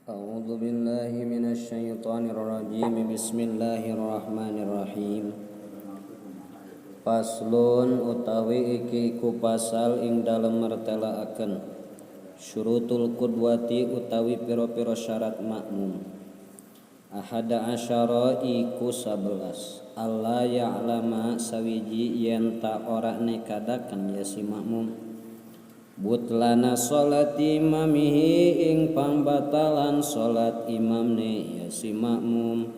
أعوذ بالله من الشيطان الرجيم بسم الله الرحمن الرحيم. Paslun utawi iki ku pasal ing dalem mertelaaken syurutul qudwati utawi pira-pira syarat makmum. Ahada asyara iku 11. Allah ya'lama sawiji yen ta ora nekadaken ya si makmum butlana salat imamihi ing pambatalan salat imamne ya si makmum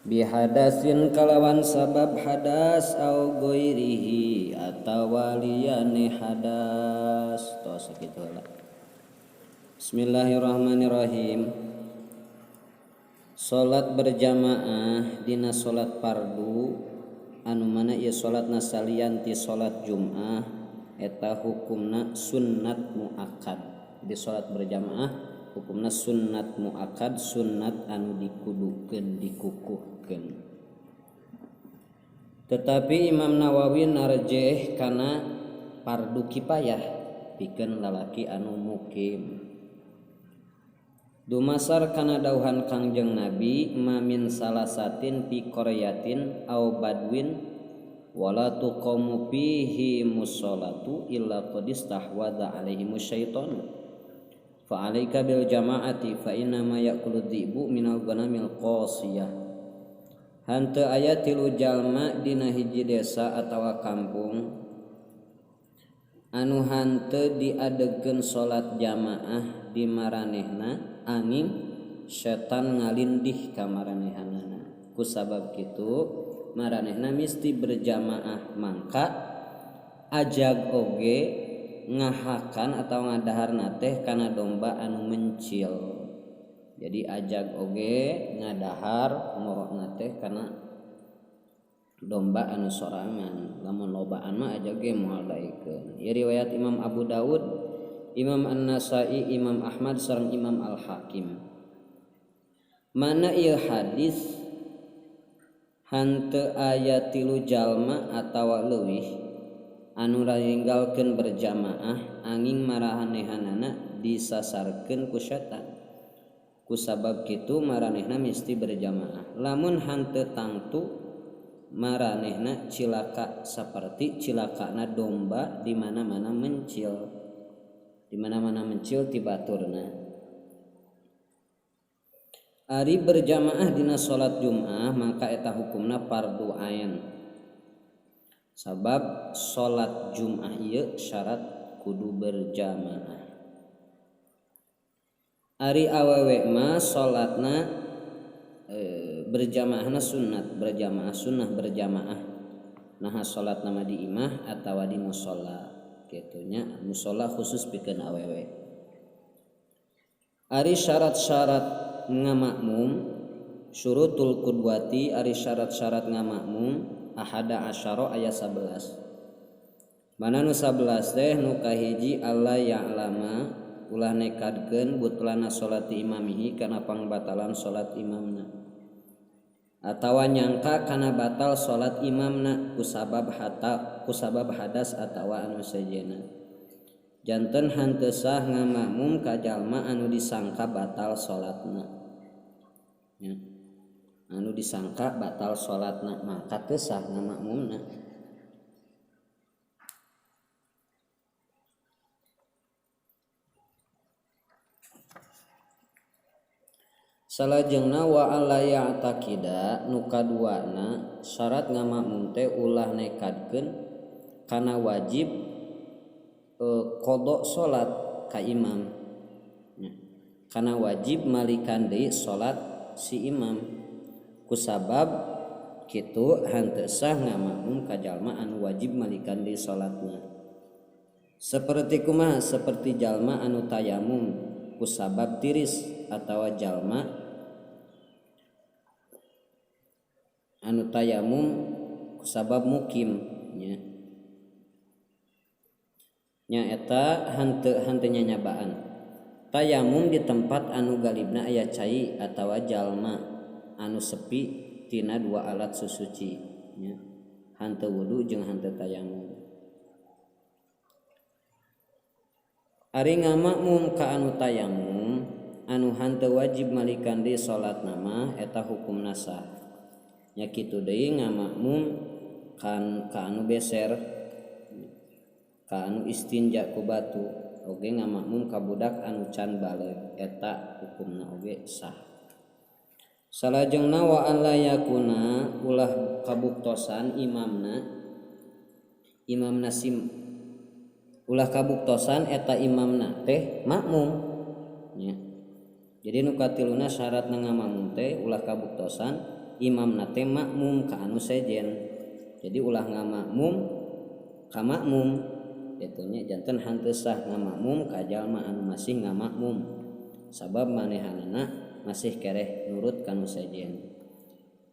bihadasin kalawan sabab hadas au goirihi atawa liyane hadas tos kitu lah. Bismillahirrahmanirrahim. Salat berjamaah dina salat fardu anu mana ieu salatna salian ti salat Jumat eta hukumna sunnat muakkad. Di salat berjamaah hukumna sunnat muakkad, sunnat anu dikudukeun dikukuhkeun. Tetapi Imam Nawawi narjeh kana fardu kifayah pikeun lalaki anu mukim. Dumasar kana dauhan Kangjeng Nabi mamin salasatin fi qaryatin au badwin wala tuqamu fihi musallatu illa qad istahwadha alaihi musyaiton fa alaika bil jamaati fa inna ma yaqulu dhibu minal ghanamil qasiyah. Hanteu aya tilu jalma dina hiji desa atawa kampung anu hanteu diadegkeun salat jamaah di maranehna angin setan ngalindih ka maranehanana. Ku sabab kitu maranehna misti berjamaah mangka ajag oge ngahakan atau ngadaharna teh kana domba anu mencil. Jadi ajag oge ngadahar morona teh kana domba anu sorangan. Lamun lobaan mah ajag ge moal daekeun. Ieu riwayat Imam Abu Daud, Imam An-Nasai, Imam Ahmad sareng Imam Al-Hakim. Mana ieu hadis hanteu aya tilu jalma atawa leuwih anu ninggalkeun berjamaah angin maranehanana disasarkeun ku setan. Ku sabab kitu maranehna misti berjamaah. Lamun hanteu tangtu maranehna cilaka saperti cilakana domba di mana-mana mencil. Di mana-mana mencil ti baturna. Ari berjamaah dina salat Jumat maka eta hukumna fardu ain. Sabab salat Jumat ieu syarat kudu berjamaah. Ari awewe mah salatna berjamaahna sunnat, berjamaah sunnah berjamaah. Nah salat nama di imah atawa di musholla. Kitunya musholla khusus pikeun awewe. Ari syarat-syarat ngamakmum syurutul qudwati, ari syarat-syarat ngamakmum ahada asyara aya 11. Mana nu 11 teh nu kahiji Allah ya'lama ulah nekadkeun butlana salati imamihi kana pangbatalan salat imamna. Atawa nyangka kana batal salat imamna kusabab hadas atawa anu sejenna. Janten hanteu sah ngamakmum ka jalma anu disangka batal salatna. Ya. Anu disangka batal salatna maka teu sah ngamakmumna. Salajengna wa alla ya'taqida nu kaduana syarat ngamakmum teh ulah nekadkeun kana wajib qada salat ka imam. Kana wajib malikan deui salat si imam. Kusabab kitu hanteu sah ngamakmum ka jalma anu wajib malikan deui salatna. Saperti kumaha? Saperti jalma anu tayamum kusabab tiris atawa jalma anu tayamum kusabab mukim nya eta hanteu nyanyabaan. Tayamum di tempat anu galibna aya cai atawa jalma anu sepi tina dua alat susuci nya. Hanteu wudu jeung hanteu tayamum. Ari ngamakmum ka anu tayamum anu hanteu wajib malikan di salat nama eta hukum nasah nya kitu deui ngamakmum kan ka anu beser ka anu istinja ku batu oge ngamakmum ka budak anu can baleug eta hukumna oge sah. Salajengna wa alla yakuna ulah kabuktosan imamna sim ulah kabuktosan eta imamna teh makmum nya. Jadi nu katiluna syaratna ngamakmum teh ulah kabuktosan imamna teh makmum ka anu sejen. Jadi ulah ngamakmum ka makmum eta nya janten henteu sah ngamakmum ka jalma anu masih ngamakmum sabab manehanana masih kereh nurut kanu sejen.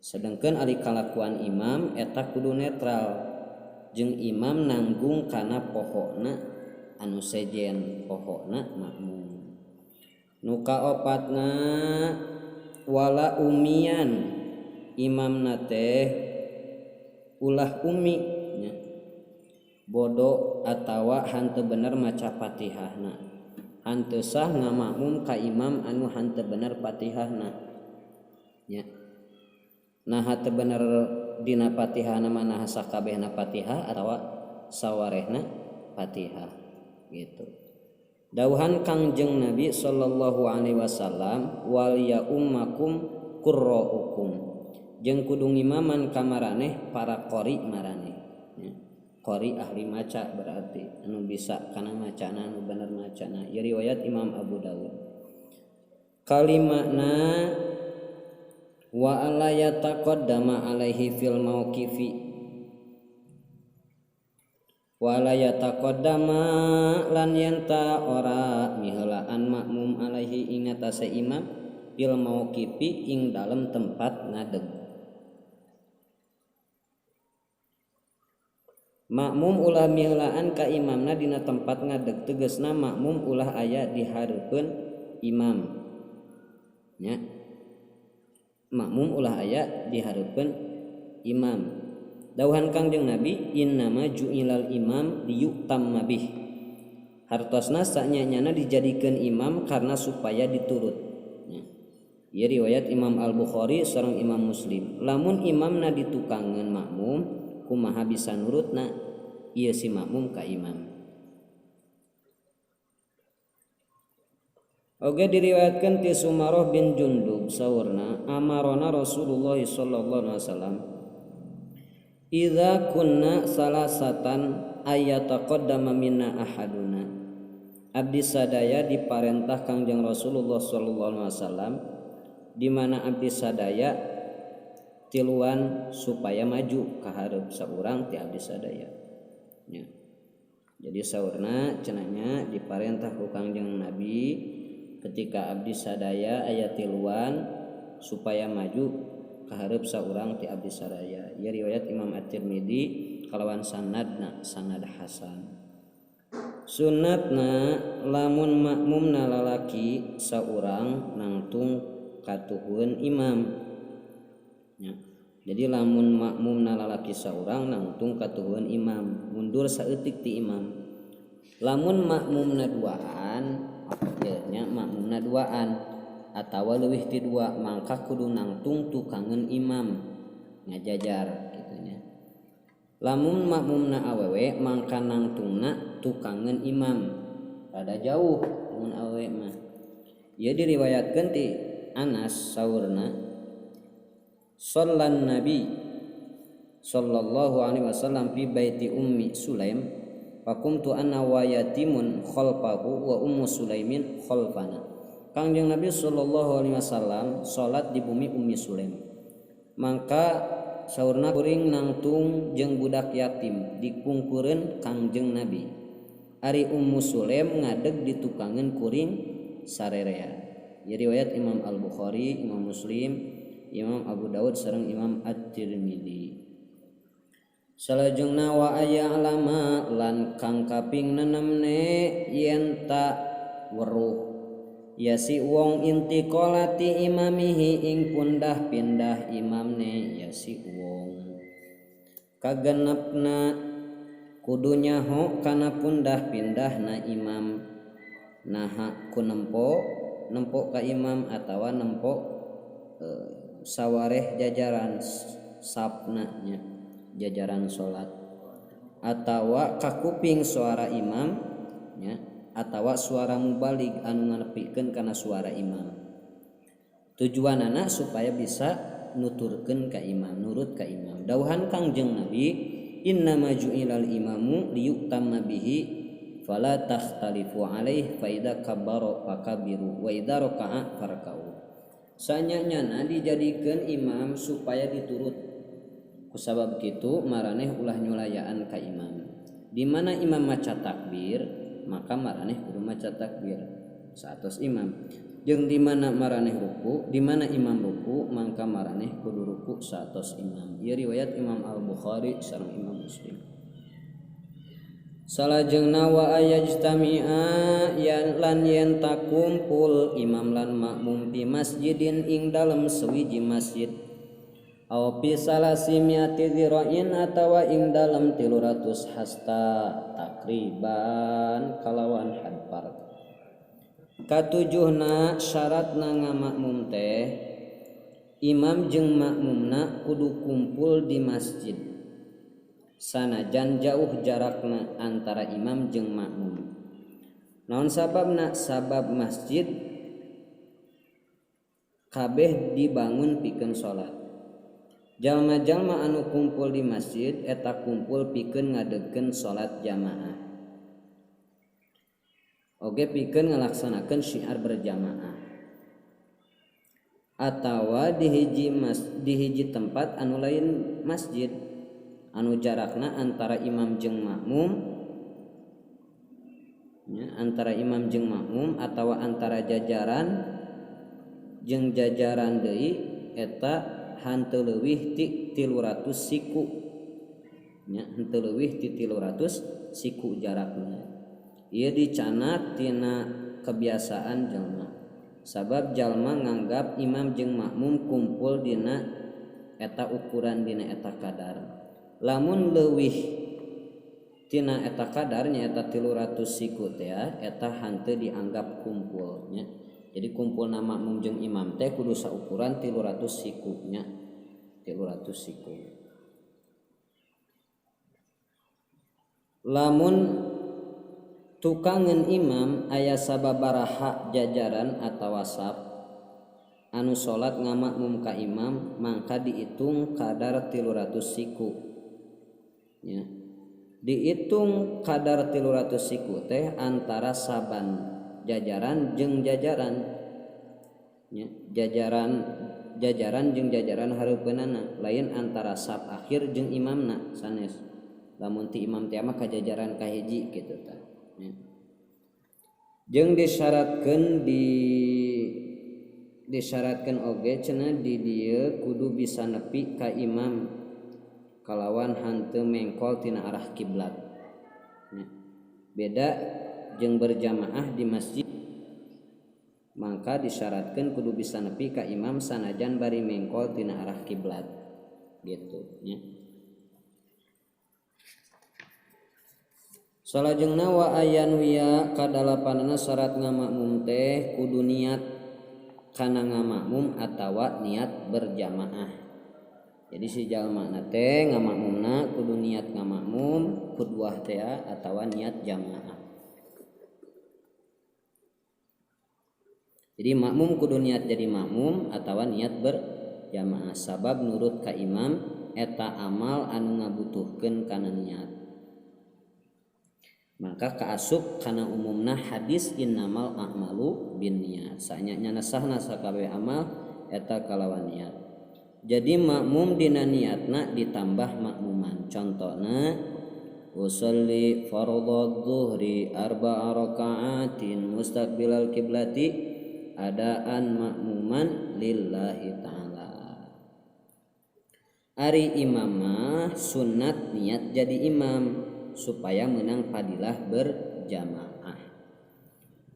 Sedengkeun ari kalakuan imam eta kudu netral jeung imam nanggung kana pokokna anu sejen pokokna makmum. Nu kaopatna wala umian imamna teh ulah umi nya. Bodoh atawa hanteu bener maca Fatihahna. Hanteu sah ngamakmum ka imam anu hanteu bener Fatihahna nya. Nah hanteu bener dina Fatihahna manaha sakabehna Fatihah atawa sawarehna Fatihah gitu. Dawuhan Kangjeng Nabi sallallahu alaihi wasallam wal ya ummakum qurra'ukum jeung kudu ngimaman ka maraneh para qori maraneh ya. Qori ahli maca berarti anu bisa kana macana anu bener macana ieu riwayat Imam Abu Dawud. Kalimatna wa alla yataqaddama alaihi fil mauqifi wala yataqaddama lan yanta ora miheulaan makmum alaihi ing atase imam fil mauqifi ing dalem tempat ngadeg. Makmum ulah miheulaan ka imamna dina tempat ngadeg tegasna makmum ulah aya di hareupeun imam nya. Makmum ulah aya di hareupeun imam. Dawuhan Kangjeng Nabi innama ju'ilal imam liyutamma bih. Hartosna sanyanyana dijadikeun imam karena supaya diturut. Ieu riwayat Imam Al-Bukhari sareng Imam Muslim. Lamun imamna ditukangeun makmum kumaha bisa nurutna ieu si makmum ka imam. Oge diriwayatkeun ti Sumarah bin Jundub saurna amarona Rasulullah sallallahu alaihi wasallam idza kunna salasatan ayataqaddama minna ahaduna. Abdi sadaya diparentah Kangjeng Rasulullah sallallahu alaihi wasallam di mana abdi sadaya tiluan supaya maju ka hareup saurang ti abdi sadaya nya. Jadi saurna cenanya diparentah ku Kangjeng Nabi ketika abdi sadaya aya tiluan supaya maju kahareup saurang ti abdi sadaya. Ieu riwayat Imam At-Tirmidzi kalawan sanadna sanad hasan. Sunnatna lamun makmumna lalaki saurang nangtung katuhun imam ya. Jadi lamun makmumna lalaki saurang nangtung katuhun imam mundur saeutik ti imam. Lamun makmumna duaan nya makmumna duaan atawa leuwih ti dua mangka kudu nangtung tukangeun imam ngajajar kitu nya. Lamun makmumna awewe mangka nangtungna tukangeun imam rada jauh mun awewe mah. Ieu diriwayatkeun ti Anas saurna sallan nabi sallallahu alaihi wasallam fi baiti ummi Sulaim faqumtu ana wa yatimun khalfahu wa ummu Sulaimin khalfana. Kangjeng Nabi sallallahu alaihi wasallam salat di bumi Ummi Sulaim. Mangka saurna kuring nangtung jeung budak yatim dipungkureun Kangjeng Nabi. Ari Ummu Sulaim ngadeg ditukangeun kuring sarerea. Ieu riwayat Imam Al-Bukhari, Imam Muslim, Imam Abu Dawud sareng Imam At-Tirmidzi. Salajengna wa aya alama lan kang kaping nenemne yen ta weruh ya si wong intiqolati imamihi ing pundah pindah imamne ya si wong kagenepna kudu nyaho kana pundah pindahna imam naha kunempo nempok ka imam atawa nempok sawareh jajaran sapna nya jajaran salat atawa ka kuping suara imam nya atawa suara mubalig anu nganepikeun kana suara imam. Tujuanana supaya bisa nuturkeun ka imam, nurut ka imam. Dawuhan Kangjeng Nabi, innama ju'ilal imamu liyutamma bihi fala takhtalifu alaihi fa idza kabbara fakabiru wa idza raka'a farka'u. Sanyanyana dijadikeun imam supaya diturut. Kusabab kitu maraneh ulah nyulayaan ka imam. Di mana imam maca takbir, maka maraneh kudu maca takbir satos imam. Jeung di mana maraneh ruku, di mana imam ruku, mangka maraneh kudu ruku satos imam. Ieu riwayat Imam Al-Bukhari sareng Imam Muslim. Salajengna wa ayajtami'a lan yen takumpul imam lan makmum di masjidin ing dalem sewiji masjid aw fi salasimiati dzira'in atawa ing dalem 300 hasta takriban kalawan hadpar. Katujuhna syaratna ngamakmum teh imam jeung makmumna kudu kumpul di masjid sanajan jauh jarakna antara imam jeung makmum. Naon sababna? Sabab masjid kabeh dibangun pikeun salat. Jalma-jalma anu kumpul di masjid eta kumpul pikeun ngadegkeun salat jamaah. Oge pikeun ngalaksanakeun syiar berjamaah. Atawa di hiji tempat anu lain masjid anu jarakna antara imam jeung makmum ya, antara imam jeung makmum atawa antara jajaran jeung jajaran deui eta henteu leuwih ti 300 siku nya henteu leuwih ti 300 siku jarakna. Ieu dicanat tina kebiasaan jalma. Sabab jalma nganggap imam jeung makmum kumpul dina eta ukuran dina eta kadar. Lamun leuwih tina eta kadar nya eta 300 siku teh eta henteu dianggap kumpul nya. Jadi kumpulna makmum jeung imam teh kudu saukuran 300 siku nya. 300 siku. Lamun tukangan imam aya sababaraha jajaran atawa saf anu salat ngamakmum ka imam mangka diitung kadar 300 siku ya. Diitung kadar 300 siku teh antara saban jajaran jeung jajaran ya. Jajaran jeung jajaran hareupeunana lain antara saf akhir jeung imamna sanes. Lamun ti imam teh mah ka jajaran kahiji kitu tah. Jeung disyaratkeun oge cenah di dieu kudu bisa nepi ka imam kalawan henteu mengkol tina arah kiblat. Beda jeung berjamaah di masjid mangka disyaratkeun kudu bisa nepi ka imam sanajan bari mengkol tina arah kiblat gitu nya. Salajengna wa ayanwiya kadalapanana syarat ngamakmum teh kudu niat kana ngamakmum atawa niat berjamaah. Jadi si jalma teh ngamakmumna kudu niat ngamakmum kuduah teh atawa niat jamaah. Jadi makmum kudu niat jadi makmum atawa niat berjamaah. Sabab nurut ka imam eta amal anu ngabutuhkeun kana niat. Maka kaasup kana umumna hadis innamal a'malu binniyat. Sanyana sahna sakabeh amal eta kalawan niat. Jadi makmum dina niatna ditambah makmuman. Contona usolli fardhu dzuhri 4 raka'atin mustaqbilal kiblati adaan makmuman lillahi ta'ala. Ari imamah sunat niat jadi imam supaya menang padilah berjamaah.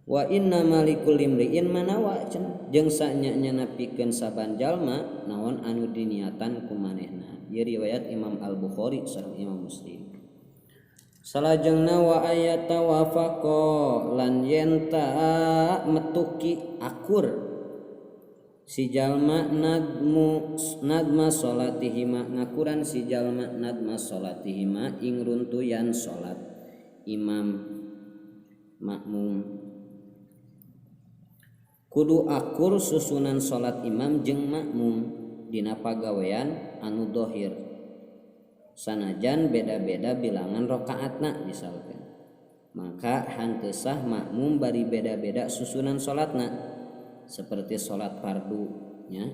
Wa inna malikul imri'in manawa jeung sanyanya napikeun saban jalma naon anu diniatan ku manehna. Ieu riwayat Imam Al-Bukhari sareng Imam Muslim. salajengna wa ayatawafaqa lan yen ta metuki akur si jalma nadma salatihima ngakuran si jalma nadma salatihima ing runtuyan salat imam makmum. Kudu akur susunan salat imam jeung makmum dina pagawean anu dohir sanajan beda-beda bilangan rakaatna misalkan, maka hanteu sah makmum bari beda-beda susunan salatna seperti salat fardu nya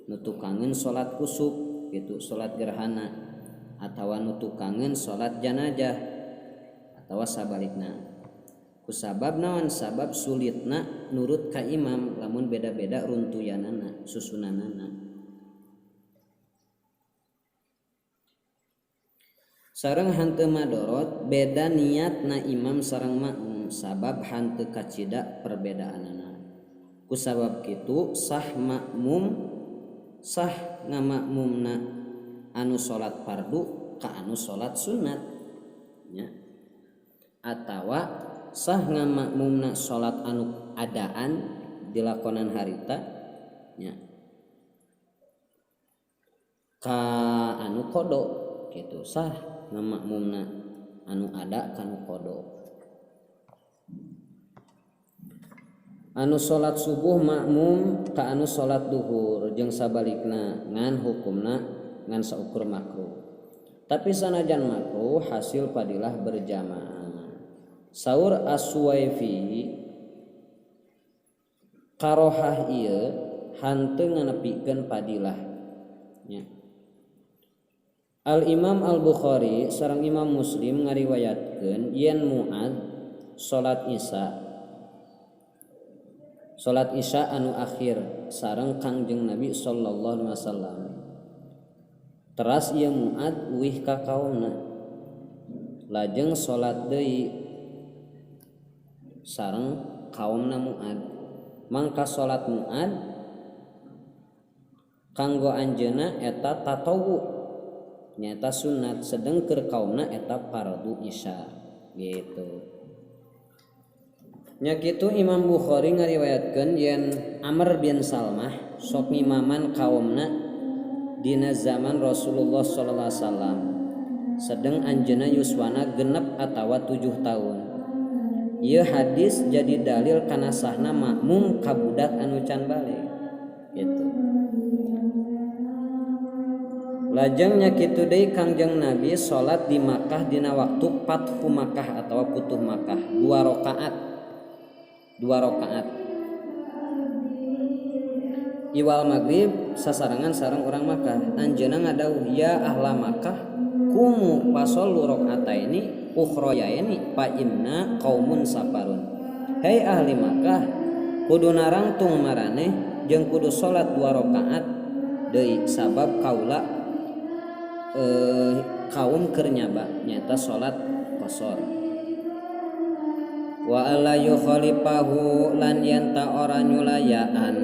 nu tukangeun salat kusuk gitu salat gerhana atawa nu tukangeun salat janazah atawa sabalikna. Kusabab naon sabab sulitna nurut ka imam lamun beda-beda runtuyanana susunanana. Sareng hanteu madorot beda niatna imam sareng makmum sabab hanteu kacida perbedaanana. Kusabab kitu sah ngamakmumna anu salat fardu ka anu salat sunat nya. Atawa sah ngamakmumna salat anu adaan dilakonan harita nya ka anu qada kitu sah ngamakmumna anu ada kanu qada. Anu salat subuh makmum ka anu salat duhur jeung sabalikna ngan hukumna ngan saukur makruh. Tapi sanajan makruh hasil padilah berjamaah. Saur As-Suwaifi karohah ieu hanteu nganepikeun padilah nya. Al-Imam Al-Bukhari sareng Imam Muslim ngariwayatkeun yen Mu'ad salat Isya anu akhir sareng Kangjeng Nabi sallallahu alaihi wasallam. Teras ieu Mu'ad uwih ka kaumna. Lajeng salat deui sareng kaumna Mu'ad. Mangka salat Mu'ad kanggo anjeunna eta tatawu nyata sunat sedengkeun kaumna eta fardu isya gitu. Nya kitu Imam Bukhari ngariwayatkeun yen Amr bin Salmah sok ngimaman kaumna dina zaman Rasulullah sallallahu alaihi wasallam sedeng anjeunna yuswana genep atawa 7 tahun. Ieu hadis jadi dalil kana sahna makmum ka budak anu can balik gitu. Lajengnya kitu deui Kangjeng Nabi salat di Makkah dina waktu Fathu Makkah atawa Futuh Makkah 2 rakaat. Iwal maghrib sasarangan sareng urang Makkah. Anjeunna ngadawuh ya ahla Makkah kumu fasallu rakaataini ukhrayaini fa inna qaumun safarun. Hei ahli Makkah kudu narangtung maraneh jeung kudu salat 2 rakaat deui sabab kaula kaum keur nyaba nyata salat qasar. Wa alla yukhalifahu lan yanta ora nyulayaan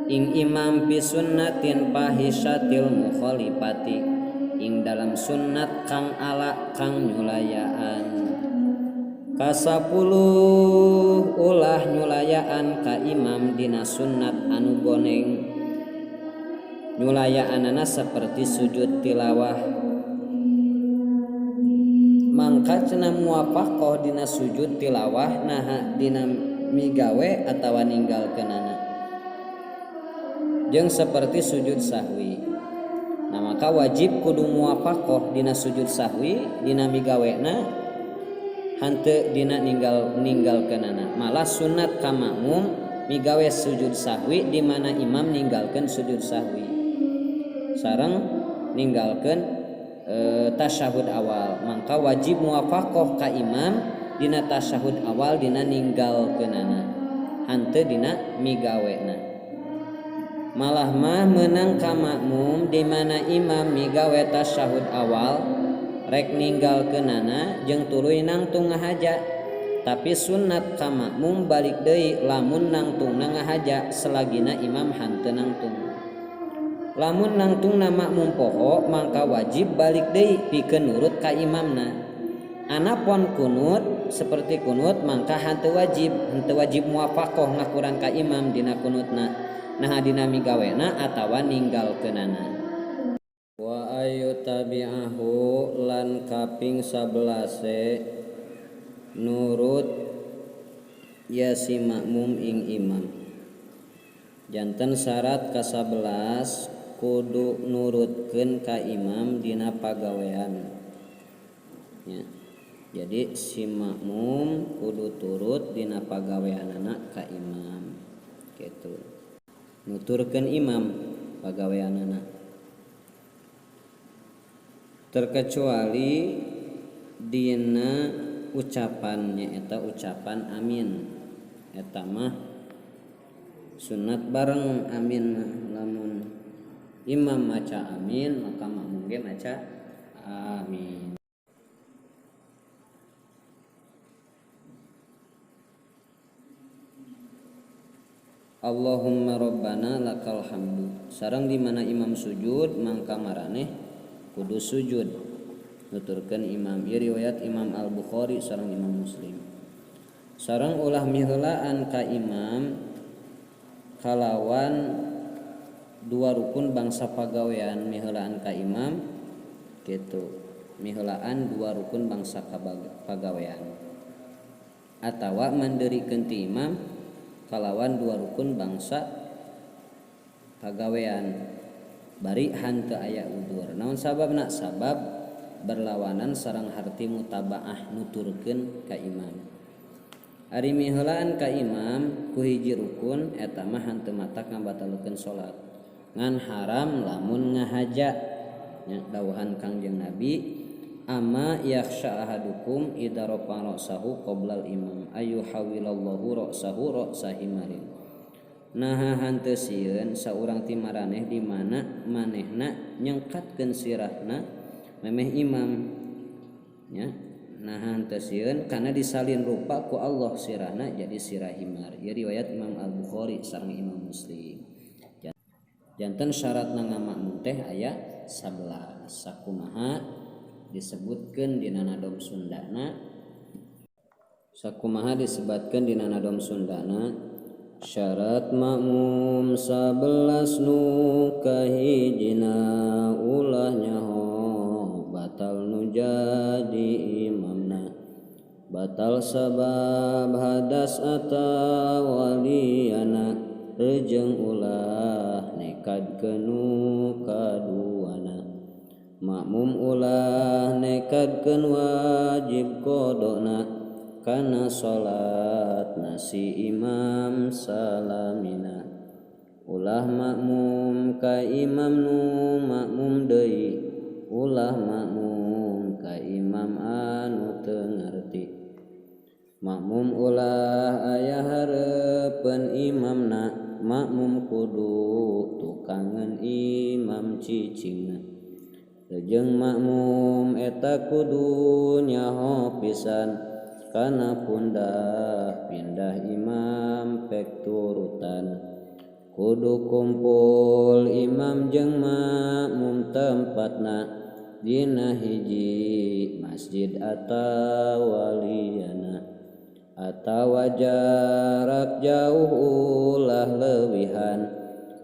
ing imam bi sunnatin fahishatil mukhalifati ing dalam sunnat kang ala kang nyulayaan kasapuluh ulah nyulayaan ka imam dina sunnat anu boneng nyulayaanana seperti sujud tilawah. Mangka cenah muwafaqah dina sujud tilawah nah dina migawe atawa ninggalkeunana jeung seperti sujud sahwi. Nah maka wajib kudu muwafaqah dina sujud sahwi dina migawena hanteu dina ninggalkeunana. Malah sunat ka makmum migawe sujud sahwi di mana imam ninggalkeun sujud sahwi sareng ninggalkeun tasyahud awal. Mangka wajib muwafaqah ka imam dina tasyahud awal dina ninggalkeunana hanteu dina migawena. Malah mah meunang ka makmum di mana imam migawe tasyahud awal rek ninggalkeunana jeung tuluy nangtung ngahaja. Tapi sunat ka makmum balik deui lamun nangtungna ngahaja selagina imam hanteu nangtung. lamun nangtung nama mumpoho mangka wajib balik deui pikeun nurut ka imamna. Anapun kunut seperti kunut mangka henteu wajib muafaqah ngakuran ka imam dina kunutna nah dina migawena atawa ninggalkeunana. Wa ayu tabi'ahu lan kaping 11 nurut ya si makmum ing imam. Janten syarat ka 11 kudu nurutkeun ka imam dina pagawean ya. Jadi si makmum kudu turut dina pagaweanana ka imam gitu. Nuturkeun imam pagaweanana. Terkecuali dina ucapannya eta ucapan amin. Eta mah sunat bareng amin mah. Lamun imam maca amin maka makmum ge maca amin. Allahumma rabbana lakal hamdu. Sareng di mana imam sujud mangka maraneh kudu sujud. Nuturkeun imam. Ieu riwayat Imam Al-Bukhari sareng Imam Muslim. Sareng ulah miheulaan ka imam kalawan dua rukun bangsa pagawean miheulaan ka imam kitu. Miheulaan dua rukun bangsa pagawean. Atawa mandeurikeun ti imam kalawan dua rukun bangsa pagawean bari hanteu aya udur. Naon sababna? Sabab berlawanan sareng harti mutabaah nuturkeun ka imam. Ari miheulaan ka imam ku hiji rukun eta mah hanteu matak ngabatalkeun salat. Ngan haram lamun ngahaja. Nya dawuhan Kangjeng Nabi, amma yakhsha ahadukum idza rafa'a ra'sahu qoblal imam ayu hawilallahu ra'sahu ra'sa himarin. Nah hanteu sieun saurang ti maraneh di mana manehna nyengkatkeun sirahna memeh imam nya. Nah hanteu sieun kana disalin rupa ku Allah sirahna jadi sirah himar. Ieu riwayat Imam Al-Bukhari sareng Imam Muslim. Janten syaratna ngamakmum teh aya 11. Sakumaha disebutkeun dina nadom Sundana. Sakumaha disebutkeun dina nadom Sundana. Syarat makmum 11 nu kahijina ulah nyaho batal nu jadi imamna. Batal sabab hadas atawa liana rejeng ulah nekadkeun nu kaduana. Makmum ulah nekadkeun wajib qodona kana salat nasi imam salamina. Ulah makmum ka imam nu makmum deui. Ulah makmum ka imam anu teu ngarti. Makmum ulah aya hareupeun imamna. Makmum kudu tukangan imam cicingna. Lejeng makmum eta kudu nyaho pisan kana pundah pindah imam pek turutan. Kudu kumpul imam jeung makmum tempatna dina hiji masjid atawa liana. Atawa jarak jauh ulah leuwihan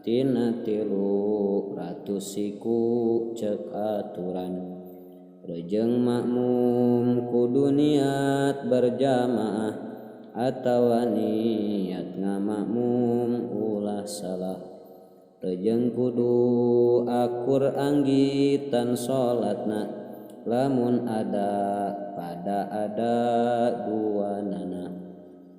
tina 300 siku cek aturan. Rejeng makmum kudu niat berjamaah atawa niat ngamakmum ulah salah. Rejeng kudu akur anggitan salatna lamun ada pada ada duanana.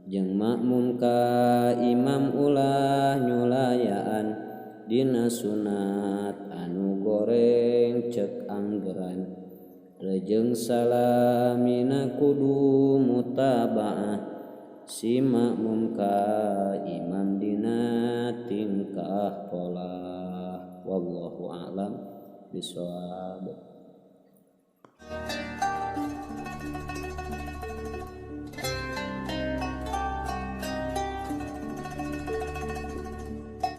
Jeung makmum ka imam ulah nyulayaan dina sunat anu goreng cek anggeran. Rejeng salamina kudu mutabaah si makmum ka imam dina tingkah pola. Wallahu a'lam bishawab.